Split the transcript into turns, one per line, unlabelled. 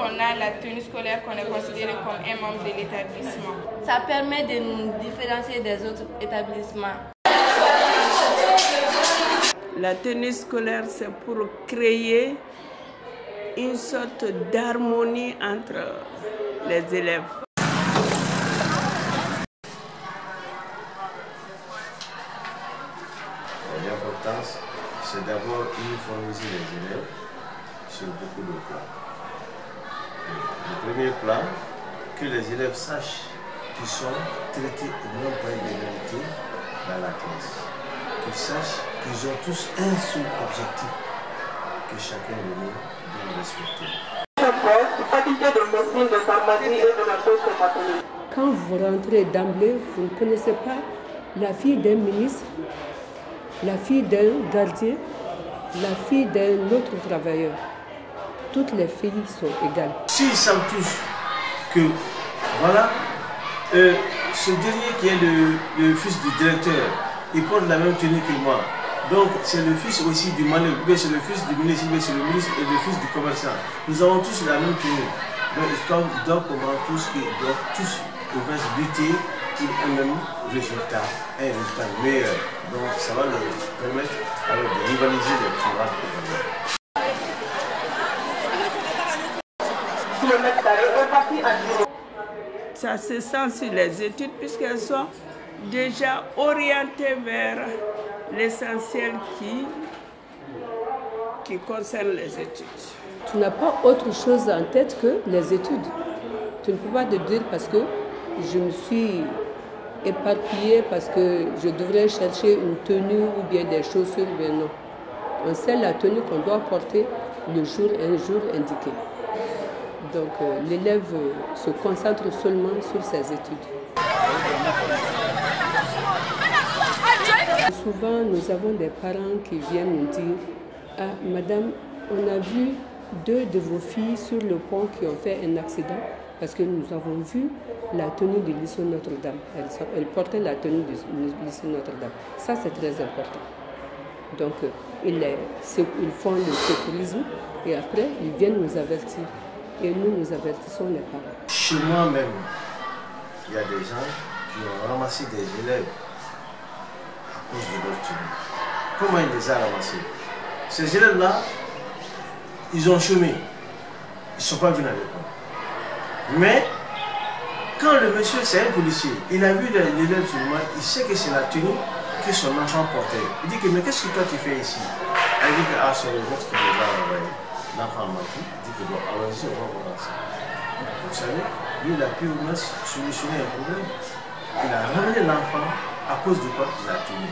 qu'on a la tenue scolaire, qu'on est considéré comme un membre de l'établissement.
Ça permet de nous différencier des autres établissements.
La tenue scolaire, c'est pour créer une sorte d'harmonie entre les élèves.
L'importance, c'est d'abord uniformiser les élèves sur beaucoup de plans. Le premier plan, que les élèves sachent qu'ils sont traités au même point d'égalité dans la classe. Qu'ils sachent qu'ils ont tous un seul objectif que chacun de nous doit respecter.
Quand vous rentrez d'emblée, vous ne connaissez pas la fille d'un ministre, la fille d'un gardien, la fille d'un autre travailleur. Toutes les filles sont égales.
S'ils savent tous que, voilà, ce dernier qui est le fils du directeur, il porte la même tenue que moi. Donc c'est le fils aussi du manœuvre, c'est le fils du ministre, c'est le ministre et le fils du commerçant. Nous avons tous la même tenue. Donc ils doivent comprendre tous qu'ils doivent tous au moins lutter pour un même résultat, un résultat meilleur. Donc ça va leur permettre alors, de rivaliser les pouvoirs de
Ça se sent sur les études puisqu'elles sont déjà orientées vers l'essentiel qui concerne les études.
Tu n'as pas autre chose en tête que les études. Tu ne peux pas te dire parce que je me suis éparpillée, parce que je devrais chercher une tenue ou bien des chaussures, bien non. On sait la tenue qu'on doit porter un jour indiqué. Donc l'élève se concentre seulement sur ses études. Souvent, nous avons des parents qui viennent nous dire « Ah, madame, on a vu 2 de vos filles sur le pont qui ont fait un accident parce que nous avons vu la tenue du lycée Notre-Dame. Elle portait la tenue du lycée Notre-Dame. » Ça, c'est très important. Donc, ils font le secourisme et après, ils viennent nous avertir. Et nous avertissons les parents.
Chez moi-même, il y a des gens qui ont ramassé des élèves à cause de leur tenue. Comment ils les ont ramassés? Ces élèves-là, ils ont chômé. Ils ne sont pas venus à l'école. Mais, quand le monsieur, c'est un policier, il a vu l'élève sur moi, il sait que c'est la tenue que son enfant portait. Il dit que, mais qu'est-ce que toi tu fais ici? Elle dit que, ah, c'est le vôtre qui les a envoyés. L'enfant m'a dit que, bon, allons-y, on va voir ça. Vous savez, lui, il a pu au moins solutionner un problème. Il a ramené l'enfant à cause de quoi? Il a tenu.